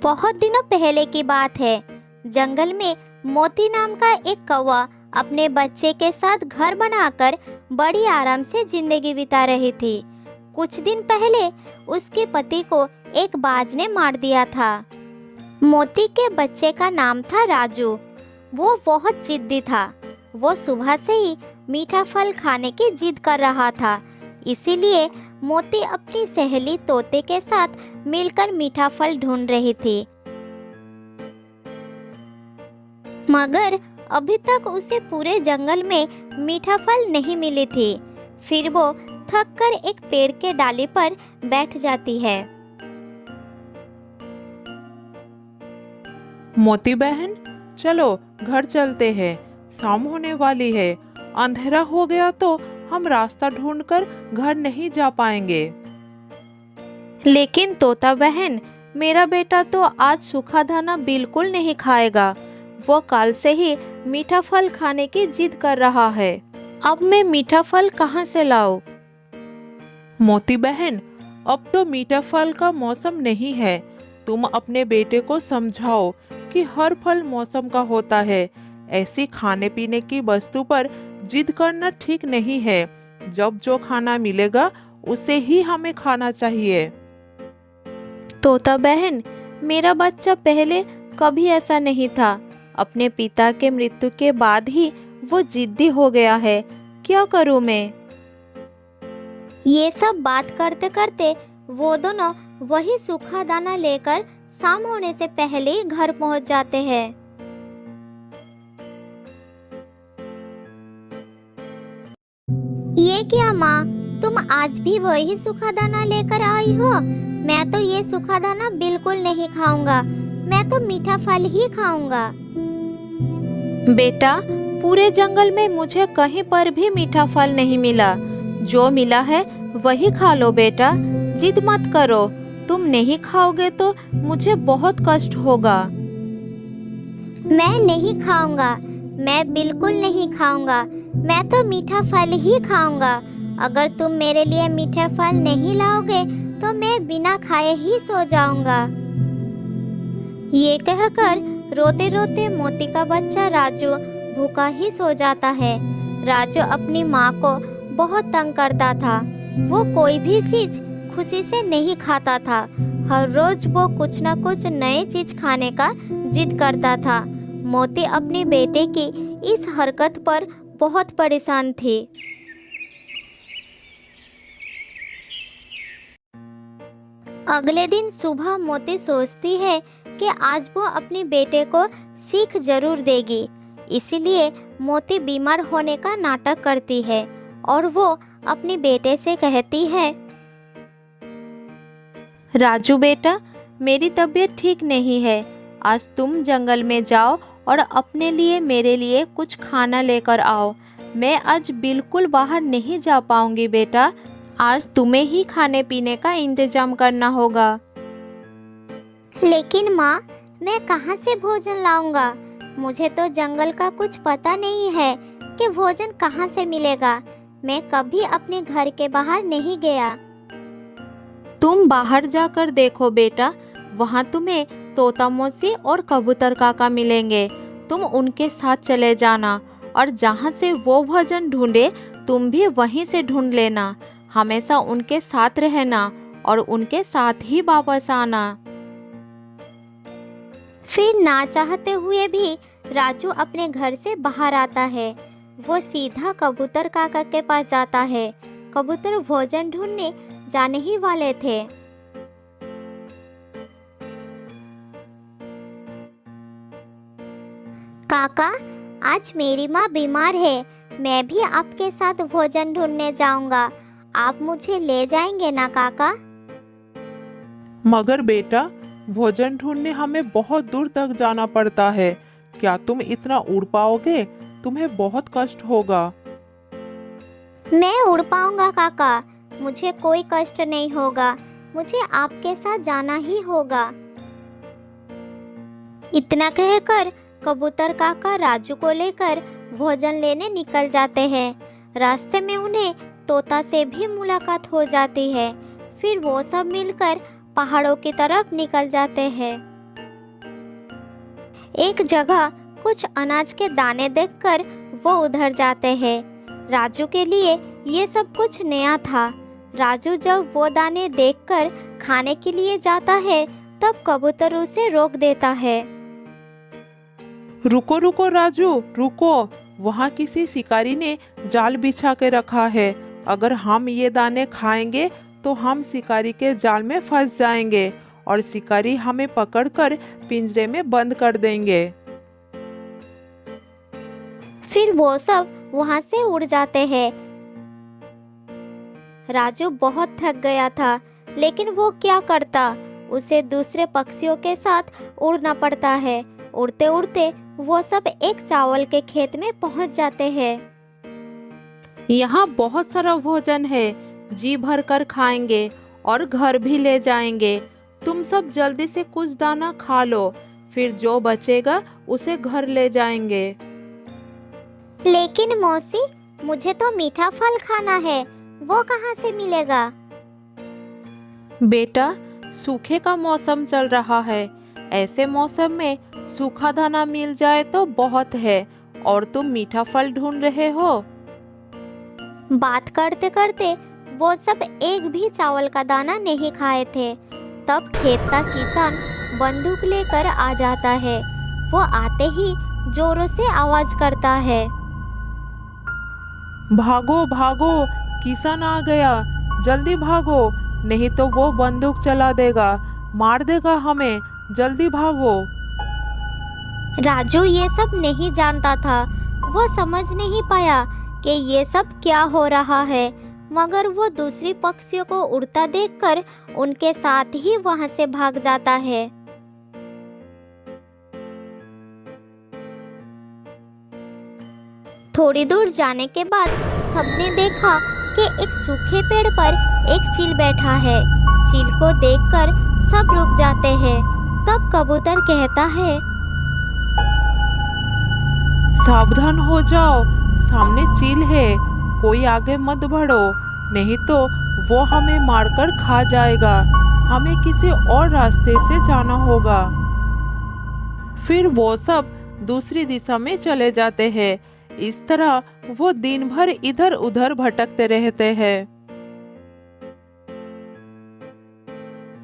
बहुत दिनों पहले की बात है। जंगल में मोती नाम का एक कौवा अपने बच्चे के साथ घर बनाकर बड़ी आराम से जिंदगी बिता रही थी। कुछ दिन पहले उसके पति को एक बाज ने मार दिया था। मोती के बच्चे का नाम था राजू। वो बहुत जिद्दी था। वो सुबह से ही मीठा फल खाने की जिद कर रहा था। इसीलिए मोती अपनी सहेली तोते के साथ मिलकर मीठा फल ढूंढ रही थी, मगर अभी तक उसे पूरे जंगल में मीठा फल नहीं मिली थी। फिर वो थक कर एक पेड़ के डाली पर बैठ जाती है। मोती बहन, चलो घर चलते हैं, शाम होने वाली है। अंधेरा हो गया तो हम रास्ता ढूंढकर घर नहीं जा पाएंगे। लेकिन तोता बहन, मेरा बेटा तो आज सूखा दाना बिल्कुल नहीं खाएगा। वो कल से ही मीठा फल खाने की जिद कर रहा है। अब मैं मीठा फल कहाँ से लाऊं? मोती बहन, अब तो मीठा फल का मौसम नहीं है। तुम अपने बेटे को समझाओ कि हर फल मौसम का होता है। ऐसी खाने पीने की वस्तु पर जिद करना ठीक नहीं है। जब जो खाना मिलेगा उसे ही हमें खाना चाहिए। तोता बहन, मेरा बच्चा पहले कभी ऐसा नहीं था। अपने पिता के मृत्यु के बाद ही वो जिद्दी हो गया है। क्या करूं मैं? ये सब बात करते करते वो दोनों वही सूखा दाना लेकर शाम होने से पहले ही घर पहुंच जाते हैं। ये क्या माँ, तुम आज भी वही सूखा दाना लेकर आई हो? मैं तो ये सूखा दाना बिल्कुल नहीं खाऊंगा। मैं तो मीठा फल ही खाऊंगा। बेटा, पूरे जंगल में मुझे कहीं पर भी मीठा फल नहीं मिला। जो मिला है वही खा लो बेटा। जिद मत करो। तुम नहीं खाओगे तो मुझे बहुत कष्ट होगा। मैं नहीं खाऊंगा। मैं बिल्कुल नहीं खाऊंगा। मैं तो मीठा फल ही खाऊंगा। अगर तुम मेरे लिए मीठा फल नहीं लाओगे तो मैं बिना खाए ही सो जाऊंगा। ये कहकर रोते रोते मोती का बच्चा राजू भूखा ही सो जाता है। राजू अपनी माँ को बहुत तंग करता था। वो कोई भी चीज खुशी से नहीं खाता था। हर रोज वो कुछ न कुछ नई चीज खाने का जिद करता था। मोती अपने बेटे की इस हरकत पर बहुत परेशान थी। अगले दिन सुबह मोती सोचती है कि आज वो अपने बेटे को सीख जरूर देगी। इसीलिए मोती बीमार होने का नाटक करती है और वो अपने बेटे से कहती है, राजू बेटा, मेरी तबीयत ठीक नहीं है। आज तुम जंगल में जाओ और अपने लिए मेरे लिए कुछ खाना लेकर आओ। मैं आज बिल्कुल बाहर नहीं जा पाऊंगी बेटा। आज तुम्हें ही खाने पीने का इंतजाम करना होगा। लेकिन माँ, मैं कहाँ से भोजन लाऊंगा? मुझे तो जंगल का कुछ पता नहीं है कि भोजन कहाँ से मिलेगा। मैं कभी अपने घर के बाहर नहीं गया। तुम बाहर जाकर देखो बेटा। वहाँ तुम्हें तोता मौसी और कबूतर काका मिलेंगे। तुम उनके साथ चले जाना और जहाँ से वो भोजन ढूंढे तुम भी वहीं से ढूंढ लेना। हमेशा उनके साथ रहना और उनके साथ ही वापस आना। फिर ना चाहते हुए भी राजू अपने घर से बाहर आता है। वो सीधा कबूतर काका के पास जाता है। कबूतर भोजन ढूंढने जाने ही वाले थे। काका, आज मेरी माँ बीमार है। मैं भी आपके साथ भोजन ढूंढने जाऊंगा। आप मुझे ले जाएंगे ना काका? मगर बेटा, भोजन ढूंढने हमें बहुत दूर तक जाना पड़ता है। क्या तुम इतना उड़ पाओगे? तुम्हें बहुत कष्ट होगा। मैं उड़ पाऊंगा काका। मुझे कोई कष्ट नहीं होगा। मुझे आपके साथ जाना ही होगा। इतना कहकर कबूतर काका राजू को लेकर भोजन लेने निकल जाते हैं। रास्ते में उन्हें तोता से भी मुलाकात हो जाती है। फिर वो सब मिलकर पहाड़ों की तरफ निकल जाते हैं। एक जगह कुछ अनाज के दाने देखकर वो उधर जाते हैं। राजू के लिए ये सब कुछ नया था। राजू जब वो दाने देखकर खाने के लिए जाता है तब कबूतर उसे रोक देता है। रुको रुको राजू, रुको। वहाँ किसी शिकारी ने जाल बिछा के रखा है। अगर हम ये दाने खाएंगे तो हम शिकारी के जाल में फंस जाएंगे और शिकारी हमें पकड़कर पिंजरे में बंद कर देंगे। फिर वो सब वहाँ से उड़ जाते हैं। राजू बहुत थक गया था, लेकिन वो क्या करता, उसे दूसरे पक्षियों के साथ उड़ना पड़ता है। उड़ते उड़ते वो सब एक चावल के खेत में पहुँच जाते हैं। यहाँ बहुत सारा भोजन है, जी भर कर खाएंगे और घर भी ले जाएंगे। तुम सब जल्दी से कुछ दाना खा लो, फिर जो बचेगा उसे घर ले जाएंगे। लेकिन मौसी, मुझे तो मीठा फल खाना है, वो कहाँ से मिलेगा? बेटा, सूखे का मौसम चल रहा है। ऐसे मौसम में सूखा दाना मिल जाए तो बहुत है, और तुम मीठा फल ढूंढ रहे हो। बात करते करते वो सब एक भी चावल का दाना नहीं खाए थे। तब खेत का किसान बंदूक लेकर आ जाता है। वो आते ही जोरों से आवाज करता है, भागो भागो, किसान आ गया, जल्दी भागो, नहीं तो वो बंदूक चला देगा, मार देगा हमें, जल्दी भागो। राजू ये सब नहीं जानता था। वो समझ नहीं पाया कि ये सब क्या हो रहा है, मगर वो दूसरी पक्षियों को उड़ता देखकर उनके साथ ही वहां से भाग जाता है। थोड़ी दूर जाने के बाद सबने देखा कि एक सूखे पेड़ पर एक चील बैठा है। चील को देखकर सब रुक जाते हैं। तब कबूतर कहता है, सावधान हो जाओ, सामने चील है, कोई आगे मत बढ़ो, नहीं तो वो हमें मारकर खा जाएगा, हमें किसी और रास्ते से जाना होगा। फिर वो सब दूसरी दिशा में चले जाते हैं। इस तरह वो दिन भर इधर उधर भटकते रहते हैं।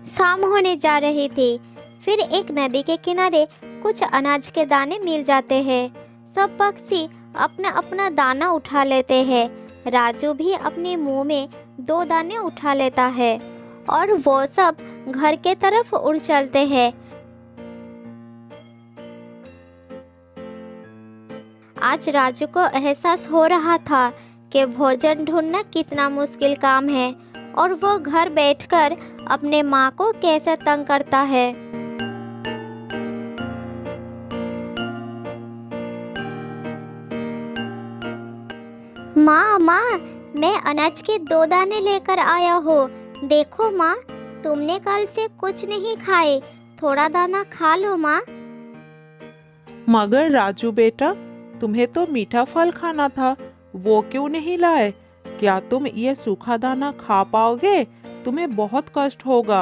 शाम होने जा रही थी। फिर एक नदी के किनारे कुछ अनाज के दाने मिल जाते हैं। सब पक्षी अपना अपना दाना उठा लेते हैं। राजू भी अपने मुंह में 2 दाने उठा लेता है और वो सब घर के तरफ उड़ चलते हैं। आज राजू को एहसास हो रहा था कि भोजन ढूंढना कितना मुश्किल काम है और वो घर बैठकर अपने माँ को कैसे तंग करता है। माँ माँ, मैं अनाज के 2 दाने लेकर आया हूँ। देखो माँ, तुमने कल से कुछ नहीं खाए, थोड़ा दाना खा लो माँ। मगर राजू बेटा, तुम्हें तो मीठा फल खाना था, वो क्यों नहीं लाए? क्या तुम ये सूखा दाना खा पाओगे? तुम्हें बहुत कष्ट होगा।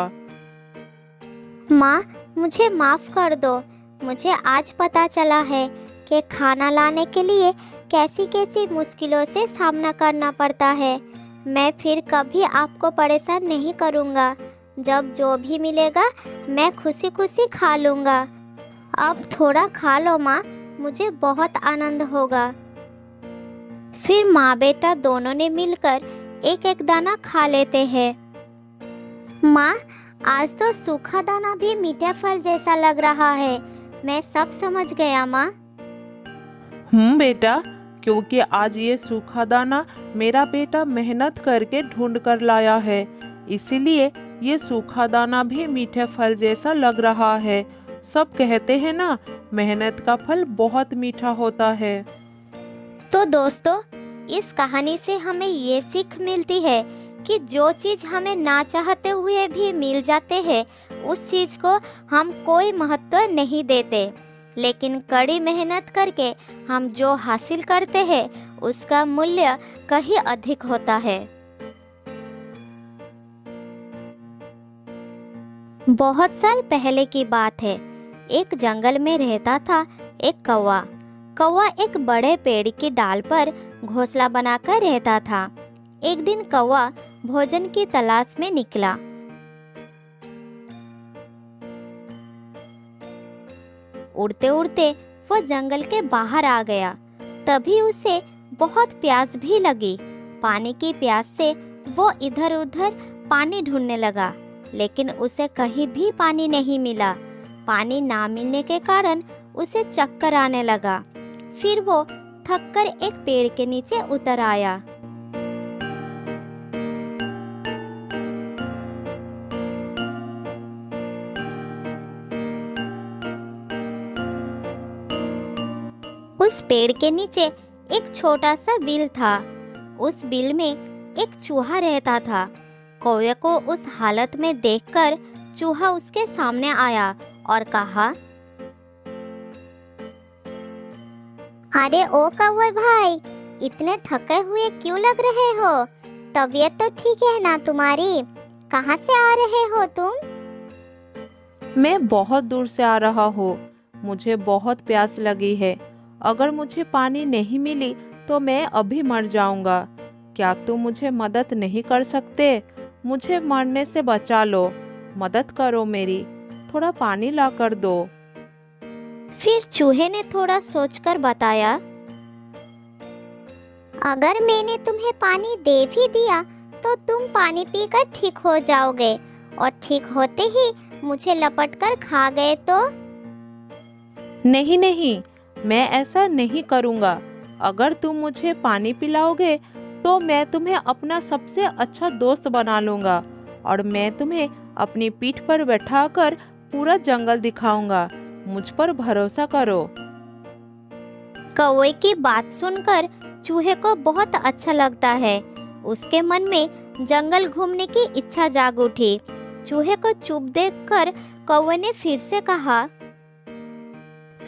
माँ, मुझे माफ कर दो। मुझे आज पता चला है कि खाना लाने के लिए कैसी कैसी मुश्किलों से सामना करना पड़ता है। मैं फिर कभी आपको परेशान नहीं करूँगा। जब जो भी मिलेगा मैं खुशी खुशी खा लूँगा। अब थोड़ा खा लो माँ, मुझे बहुत आनंद होगा। फिर माँ बेटा दोनों ने मिलकर एक एक दाना खा लेते हैं। माँ, आज तो सूखा दाना भी मीठे फल जैसा लग रहा है। मैं सब समझ गया माँ। बेटा, क्योंकि आज ये सूखा दाना मेरा बेटा मेहनत करके ढूंढ कर लाया है, इसीलिए ये सूखा दाना भी मीठे फल जैसा लग रहा है। सब कहते हैं ना, मेहनत का फल बहुत मीठा होता है। तो दोस्तों, इस कहानी से हमें ये सीख मिलती है कि जो चीज़ हमें ना चाहते हुए भी मिल जाते हैं, उस चीज़ को हम कोई महत्व नहीं देते। लेकिन कड़ी मेहनत करके हम जो हासिल करते हैं, उसका मूल्य कहीं अधिक होता है। बहुत साल पहले की बात है। एक जंगल में रहता था एक कौवा। कौवा एक बड़े पेड़ की डाल पर घोंसला बनाकर रहता था। एक दिन कौवा भोजन की तलाश में निकला। उड़ते उड़ते वो जंगल के बाहर आ गया। तभी उसे बहुत प्यास भी लगी। पानी की प्यास से वो इधर उधर पानी ढूंढने लगा, लेकिन उसे कहीं भी पानी नहीं मिला। पानी ना मिलने के कारण उसे चक्कर आने लगा। फिर वो थककर एक पेड़ के नीचे उतर आया। उस पेड़ के नीचे एक छोटा सा बिल था। उस बिल में एक चूहा रहता था। कौवे को उस हालत में देखकर चूहा उसके सामने आया और कहा, अरे ओ कौवे भाई, इतने थके हुए क्यों लग रहे हो? तबीयत तो ठीक है ना तुम्हारी? कहाँ से आ रहे हो तुम? मैं बहुत दूर से आ रहा हूँ। मुझे बहुत प्यास लगी है। अगर मुझे पानी नहीं मिली तो मैं अभी मर जाऊंगा। क्या तुम मुझे मदद नहीं कर सकते? मुझे मरने से बचा लो। मदद करो मेरी। थोड़ा पानी ला कर दो। फिर चूहे ने थोड़ा सोचकर बताया, अगर मैंने तुम्हें पानी दे भी दिया तो तुम पानी पीकर ठीक हो जाओगे, और ठीक होते ही मुझे लपटकर खा गए तो? नहीं नहीं, मैं ऐसा नहीं करूँगा। अगर तुम मुझे पानी पिलाओगे तो मैं तुम्हें अपना सबसे अच्छा दोस्त बना लूँगा, और मैं तुम्हें अपनी पीठ पर बैठाकर पूरा जंगल दिखाऊंगा। मुझ पर भरोसा करो। कौवे की बात सुनकर चूहे को बहुत अच्छा लगता है। उसके मन में जंगल घूमने की इच्छा जाग उठी। चूहे को चुप देखकर कौवे ने फिर से कहा,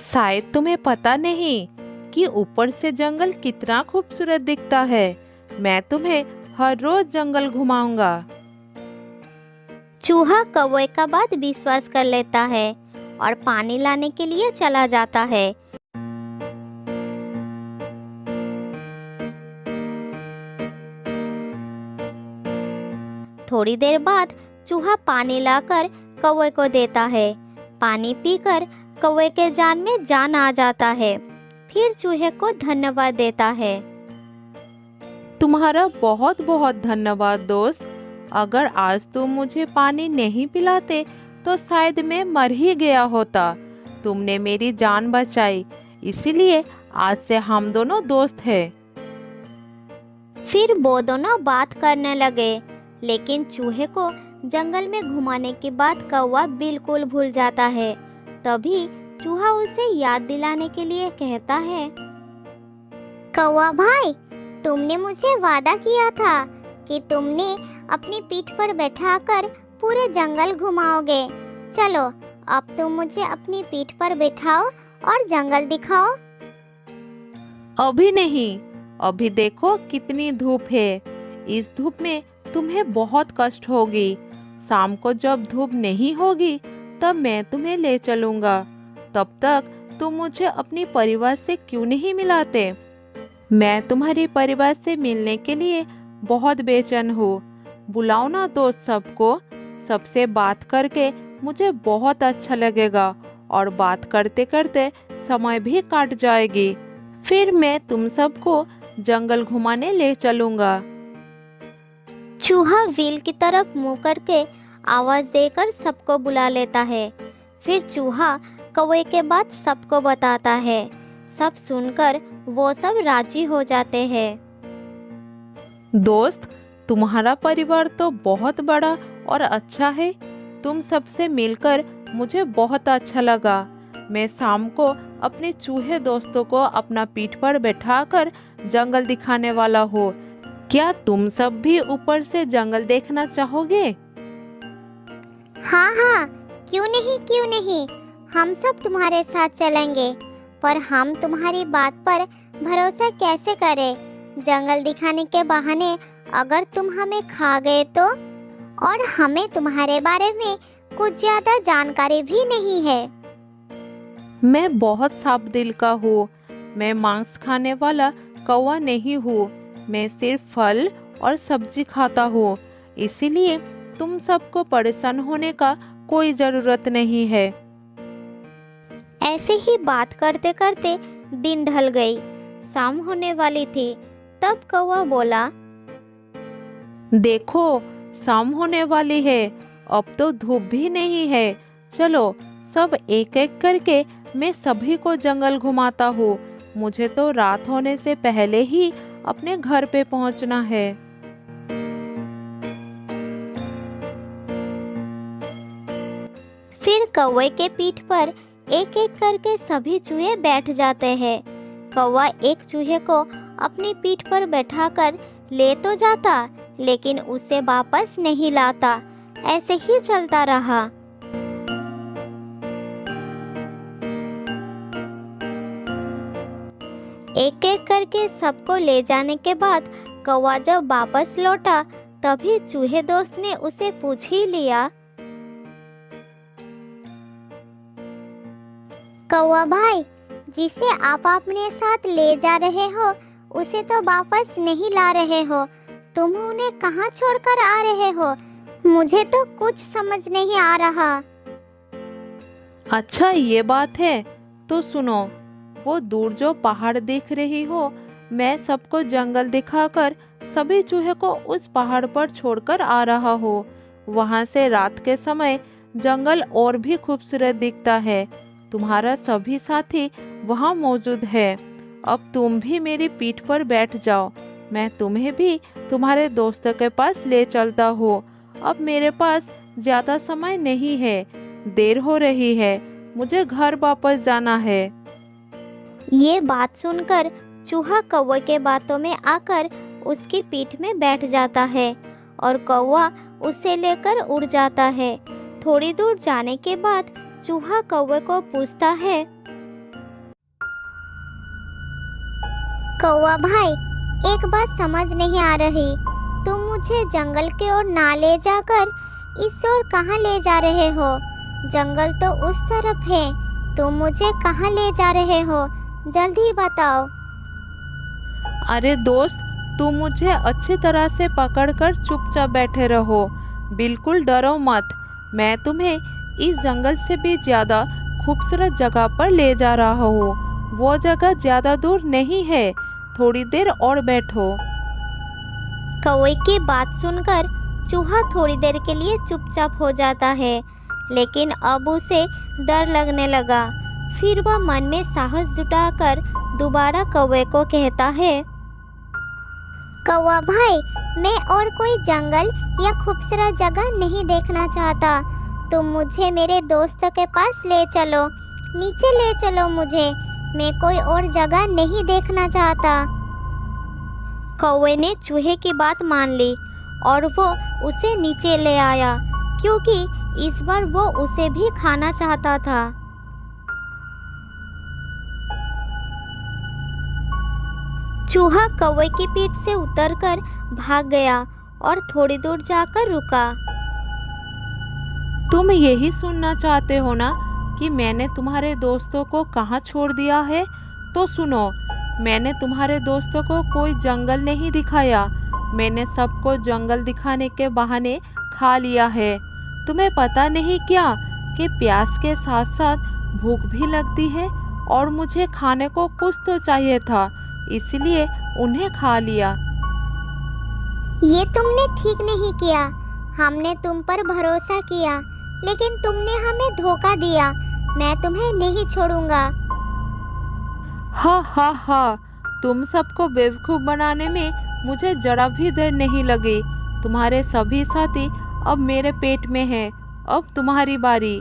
शायद तुम्हें पता नहीं कि ऊपर से जंगल कितना खूबसूरत दिखता है। मैं तुम्हें हर रोज जंगल घुमाऊंगा। चूहा कौवे का बात विश्वास कर लेता है और पानी लाने के लिए चला जाता है। थोड़ी देर बाद चूहा पानी लाकर कौवे को देता है। पानी पीकर कौवे के जान में जान आ जाता है। फिर चूहे को धन्यवाद देता है। तुम्हारा बहुत बहुत धन्यवाद दोस्त। अगर आज तुम मुझे पानी नहीं पिलाते तो शायद मैं मर ही गया होता। तुमने मेरी जान बचाई, इसीलिए आज से हम दोनों दोस्त हैं। फिर वो दोनों बात करने लगे, लेकिन चूहे को जंगल में घुमाने की बात कौवा बिल्कुल भूल जाता है। तभी चूहा उसे याद दिलाने के लिए कहता है, कौवा भाई, तुमने मुझे वादा किया था कि तुमने अपनी पीठ पर बैठाकर पूरे जंगल घुमाओगे। चलो, अब तुम मुझे अपनी पीठ पर बैठाओ और जंगल दिखाओ। अभी नहीं, अभी देखो कितनी धूप है। इस धूप में तुम्हें बहुत कष्ट होगी। शाम को जब धूप नहीं होगी तब मैं तुम्हें ले चलूंगा। तब तक तुम मुझे अपनी परिवार से क्यों नहीं मिलाते? मैं तुम्हारे परिवार से मिलने के लिए बहुत बेचैन हूँ। बुलाओ ना दोस्त सबको। सबसे बात करके मुझे बहुत अच्छा लगेगा, और बात करते करते समय भी काट जाएगी। फिर मैं तुम सबको जंगल घुमाने ले चलूंगा। चूहा व्हील की तरफ मुंह करके आवाज देकर सबको बुला लेता है। फिर चूहा कौवे के बात सबको बताता है। सब सुनकर वो सब राजी हो जाते हैं। दोस्त, तुम्हारा परिवार तो बहुत बड़ा और अच्छा है। तुम सबसे मिलकर मुझे बहुत अच्छा लगा। मैं शाम को अपने चूहे दोस्तों को अपना पीठ पर बैठाकर जंगल दिखाने वाला हूँ। क्या तुम सब भी ऊपर से जंगल देखना चाहोगे? हाँ हाँ, क्यों नहीं क्यों नहीं, हम सब तुम्हारे साथ चलेंगे। पर हम तुम्हारी बात पर भरोसा कैसे करें? जंगल दिखाने के बहाने अगर तुम हमें खा गए तो? और हमें तुम्हारे बारे में कुछ ज्यादा जानकारी भी नहीं है। मैं बहुत साफ दिल का हूँ। मैं मांस खाने वाला कौवा नहीं हूँ। मैं सिर्फ फल और सब्जी खाता हूँ। इसीलिए तुम सबको परेशान होने का कोई जरूरत नहीं है। ऐसे ही बात करते करते दिन ढल गई। शाम होने वाली थी। तब कौवा बोला, देखो, शाम होने वाली है। अब तो धूप भी नहीं है। चलो सब एक एक करके मैं सभी को जंगल घुमाता हूँ। मुझे तो रात होने से पहले ही अपने घर पे पहुँचना है। फिर कौवे के पीठ पर एक एक करके सभी चूहे बैठ जाते हैं। कौवा एक चूहे को अपनी पीठ पर बैठाकर ले तो जाता, लेकिन उसे वापस नहीं लाता। ऐसे ही चलता रहा। एक एक करके सबको ले जाने के बाद कौवा जब वापस लौटा, तभी चूहे दोस्त ने उसे पूछ ही लिया, कौवा भाई, जिसे आप अपने साथ ले जा रहे हो उसे तो वापस नहीं ला रहे हो। तुम उन्हें कहाँ छोड़कर आ रहे हो? मुझे तो कुछ समझ नहीं आ रहा। अच्छा ये बात है, तो सुनो। वो दूर जो पहाड़ दिख रही हो, मैं सबको जंगल दिखाकर सभी चूहे को उस पहाड़ पर छोड़कर आ रहा हूँ। वहाँ से रात के समय जंगल और भी खूबसूरत दिखता है। तुम्हारा सभी साथी वहाँ मौजूद है। अब तुम भी मेरी पीठ पर बैठ जाओ। मैं तुम्हें भी तुम्हारे दोस्तों के पास ले चलता हूँ। अब मेरे पास ज़्यादा समय नहीं है। देर हो रही है। मुझे घर वापस जाना है। ये बात सुनकर चूहा कौवे के बातों में आकर उसकी पीठ में बैठ जाता है और कौवा उसे लेकर उड़ जाता है। थोड़ी दूर जाने के बाद चूहा कौवे को पूछता है, कौवा भाई, एक बात समझ नहीं आ रही। तुम मुझे जंगल की ओर ना ले जाकर इस ओर कहाँ ले जा रहे हो? जंगल तो उस तरफ है। तुम मुझे कहाँ ले जा रहे हो? जल्दी बताओ। अरे दोस्त, तुम मुझे अच्छी तरह से पकड़कर चुपचाप बैठे रहो। बिल्कुल डरो मत। मैं तुम्हें इस जंगल से भी ज़्यादा खूबसूरत जगह पर ले जा रहा हूँ। वो जगह ज़्यादा दूर नहीं है। थोड़ी देर और बैठो। कौवे की बात सुनकर चूहा थोड़ी देर के लिए चुपचाप हो जाता है, लेकिन अब उसे डर लगने लगा। फिर वह मन में साहस जुटाकर दोबारा कौवे को कहता है, कौवा भाई, मैं और कोई जंगल या खूबसूरत जगह नहीं देखना चाहता। तुम मुझे मेरे दोस्तों के पास ले चलो। नीचे ले चलो मुझे। मैं कोई और जगह नहीं देखना चाहता। कौवे ने चूहे की बात मान ली और वो उसे नीचे ले आया, क्योंकि इस बार वो उसे भी खाना चाहता था। चूहा कौवे की पीठ से उतरकर भाग गया और थोड़ी दूर जाकर रुका। तुम यही सुनना चाहते हो ना कि मैंने तुम्हारे दोस्तों को कहाँ छोड़ दिया है? तो सुनो, मैंने तुम्हारे दोस्तों को कोई जंगल नहीं दिखाया। मैंने सबको जंगल दिखाने के बहाने खा लिया है। तुम्हें पता नहीं क्या कि प्यास के साथ साथ भूख भी लगती है और मुझे खाने को कुछ तो चाहिए था, इसलिए उन्हें खा लिया। ये तुमने ठीक नहीं किया। हमने तुम पर भरोसा किया, लेकिन तुमने हमें धोखा दिया। मैं तुम्हें नहीं छोड़ूंगा। हाँ हाँ हाँ, तुम सबको बेवकूफ़ बनाने में मुझे जरा भी देर नहीं लगी। तुम्हारे सभी साथी अब मेरे पेट में हैं। अब तुम्हारी बारी।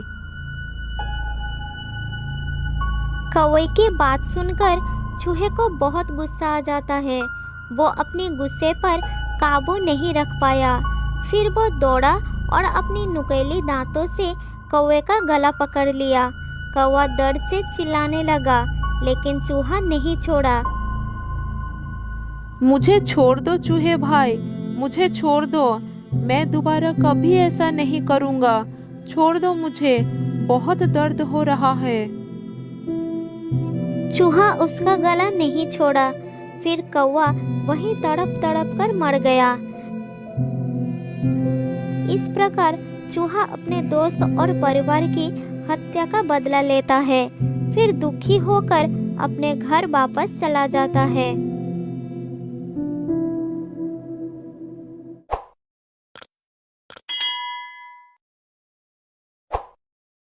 कौवे की बात सुनकर चूहे को बहुत गुस्सा आ जाता है। वो अपने गुस्से पर काबू नहीं रख पाया। फिर वो दौड़ा और अपनी नुकीली दांतों से कौवे का गला पकड़ लिया। कौवा दर्द से चिल्लाने लगा, लेकिन चूहा नहीं छोड़ा। मुझे छोड़ दो चूहे भाई, मुझे छोड़ दो। मैं दोबारा कभी ऐसा नहीं करूँगा। छोड़ दो मुझे, बहुत दर्द हो रहा है। चूहा उसका गला नहीं छोड़ा। फिर कौवा वहीं तड़प तड़प कर मर गया। इस प्रकार चूहा अपने दोस्त और परिवार की हत्या का बदला लेता है। फिर दुखी होकर अपने घर वापस चला जाता है।